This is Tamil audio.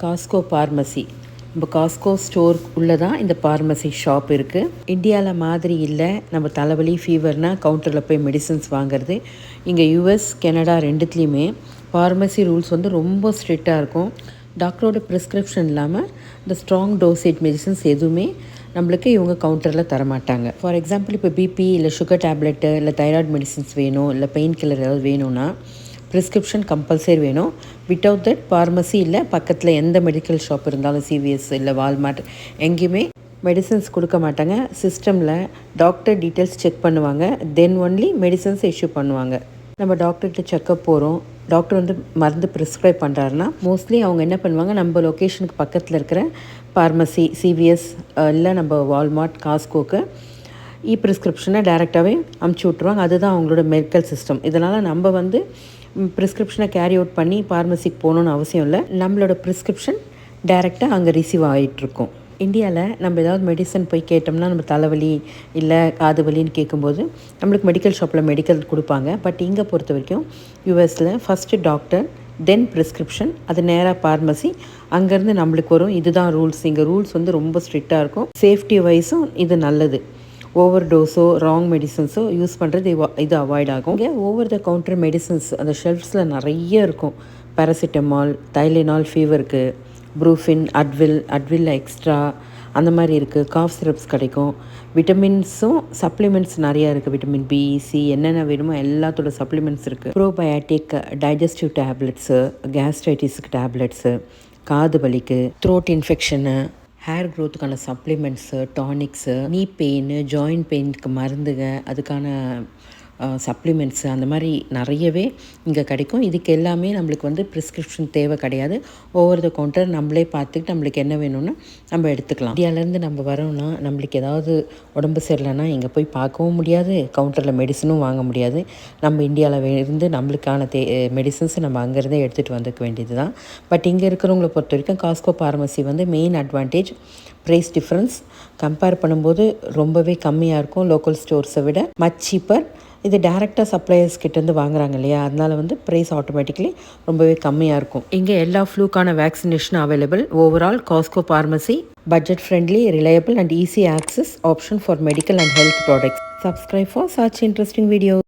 Costco pharmacy. நம்ம காஸ்கோ ஸ்டோர் உள்ளே தான் இந்த பார்மசி ஷாப் இருக்குது. இந்தியாவில் மாதிரி இல்லை, நம்ம தலைவலி ஃபீவர்னால் கவுண்டரில் போய் மெடிசன்ஸ் வாங்குறது. இங்கே யூஎஸ் கனடா ரெண்டுத்துலேயுமே பார்மசி ரூல்ஸ் வந்து ரொம்ப ஸ்ட்ரிக்டாக இருக்கும். டாக்டரோட ப்ரிஸ்கிரிப்ஷன் இல்லாமல் இந்த ஸ்ட்ராங் டோசேஜ் மெடிசன்ஸ் எதுவுமே நம்மளுக்கு இவங்க கவுண்டரில் தரமாட்டாங்க. ஃபார் எக்ஸாம்பிள் இப்போ பிபி இல்லை சுகர் டேப்லெட்டு இல்லை தைராய்டு மெடிசன்ஸ் வேணும், இல்லை பெயின் கில்லர் ஏதாவது வேணும்னா ப்ரிஸ்கிரிப்ஷன் கம்பல்சரி வேணும். வித்தவுட் தட் பார்மசி இல்லை பக்கத்தில் எந்த மெடிக்கல் ஷாப் இருந்தாலும் சிவிஎஸ் இல்லை வால்மார்ட் எங்கேயுமே மெடிசன்ஸ் கொடுக்க மாட்டாங்க. சிஸ்டமில் டாக்டர் டீட்டெயில்ஸ் செக் பண்ணுவாங்க, தென் ஒன்லி மெடிசன்ஸ் இஷ்யூ பண்ணுவாங்க. நம்ம டாக்டர்கிட்ட செக்கப் போகிறோம், டாக்டர் வந்து மருந்து ப்ரிஸ்கிரைப் பண்ணுறாருன்னா மோஸ்ட்லி அவங்க என்ன பண்ணுவாங்க, நம்ம லொக்கேஷனுக்கு பக்கத்தில் இருக்கிற பார்மசி சிவிஎஸ் இல்லை நம்ம வால்மார்ட் காஸ்கோக்கு ப்ரிஸ்கிரிப்ஷனை டைரெக்டாகவே அமுச்சு விட்ருவாங்க. அதுதான் அவங்களோட மெடிக்கல் சிஸ்டம். இதனால் நம்ம வந்து ப்ரிஸ்கிரிப்ஷனை கேரி அவுட் பண்ணி பார்மசிக்கு போகணுன்னு அவசியம் இல்லை. நம்மளோட ப்ரிஸ்கிரிப்ஷன் டைரெக்டாக அங்கே ரிசீவ் ஆகிட்டுருக்கும். இந்தியாவில் நம்ம ஏதாவது மெடிசன் போய் கேட்டோம்னா, நம்ம தலைவலி இல்லை காது வலின்னு கேட்கும்போது நம்மளுக்கு மெடிக்கல் ஷாப்பில் மெடிக்கல் கொடுப்பாங்க. பட் இங்கே பொறுத்த வரைக்கும் யூஎஸில் ஃபஸ்ட்டு டாக்டர், தென் ப்ரிஸ்கிரிப்ஷன், அது நேராக பார்மசி, அங்கேருந்து நம்மளுக்கு வரும். இதுதான் ரூல்ஸ். இங்கே ரூல்ஸ் வந்து ரொம்ப ஸ்ட்ரிக்டாக இருக்கும். சேஃப்டி வைஸும் இது நல்லது. ஓவர் டோஸோ ராங் மெடிசன்ஸோ யூஸ் பண்ணுறது இது அவாய்ட் ஆகும். இங்கே ஓவர் த கவுண்டர் மெடிசன்ஸ் அந்த ஷெல்ஃப்ஸில் நிறைய இருக்கும். பேராசிட்டமால், தைலினால் ஃபீவருக்கு, ப்ரூஃபின், அட்வில் எக்ஸ்ட்ரா அந்த மாதிரி இருக்குது. காஃப் சிரப்ஸ் கிடைக்கும். விட்டமின்ஸும் சப்ளிமெண்ட்ஸ் நிறையா இருக்குது. விட்டமின் பி, சி, என்னென்ன வேணுமோ எல்லாத்தோட சப்ளிமெண்ட்ஸ் இருக்குது. ப்ரோபயாட்டிக், டைஜஸ்டிவ் டேப்லெட்ஸு, கேஸ்ட்ரைட்டிஸுக்கு டேப்லெட்ஸு, காது வலிக்கு, throat infection, hair க்ரோத்துக்கான supplements, tonics, நீ பெயின், ஜாயின்ட் பெயினுக்கு மருந்துங்க, அதுக்கான சப்ளிமெண்ட்ஸு, அந்த மாதிரி நிறையவே இங்கே கிடைக்கும். இதுக்கு எல்லாமே நம்மளுக்கு வந்து ப்ரிஸ்கிரிப்ஷன் தேவை கிடையாது. ஓவர் த கவுண்டர் நம்மளே பார்த்துக்கிட்டு நம்மளுக்கு என்ன வேணும்னு நம்ம எடுத்துக்கலாம். இந்தியாவிலேருந்து நம்ம வரோம்னா நம்மளுக்கு ஏதாவது உடம்பு சரியில்லைன்னா இங்கே போய் பார்க்கவும் முடியாது, கவுண்டரில் மெடிசனும் வாங்க முடியாது. நம்ம இந்தியாவில் இருந்து நம்மளுக்கான மெடிசன்ஸை நம்ம அங்கேருந்தே எடுத்துகிட்டு வந்துக்க வேண்டியது தான். பட் இங்கே இருக்கிறவங்கள பொறுத்த வரைக்கும் காஸ்கோ பார்மசி வந்து main advantage price difference compare பண்ணும்போது ரொம்பவே கம்மியாக இருக்கும். லோக்கல் ஸ்டோர்ஸை விட மச் சீப்பர். இது டேரெக்டாக சப்ளையர்ஸ் கிட்டேருந்து வாங்குறாங்க இல்லையா, அதனால் வந்து ப்ரைஸ் ஆட்டோமேட்டிக்கலி ரொம்பவே கம்மியாக இருக்கும். இங்கே எல்லா ஃப்ளூக்கான vaccination available. Overall Costco pharmacy budget friendly, reliable and easy access option for medical and health products. Subscribe for such interesting videos.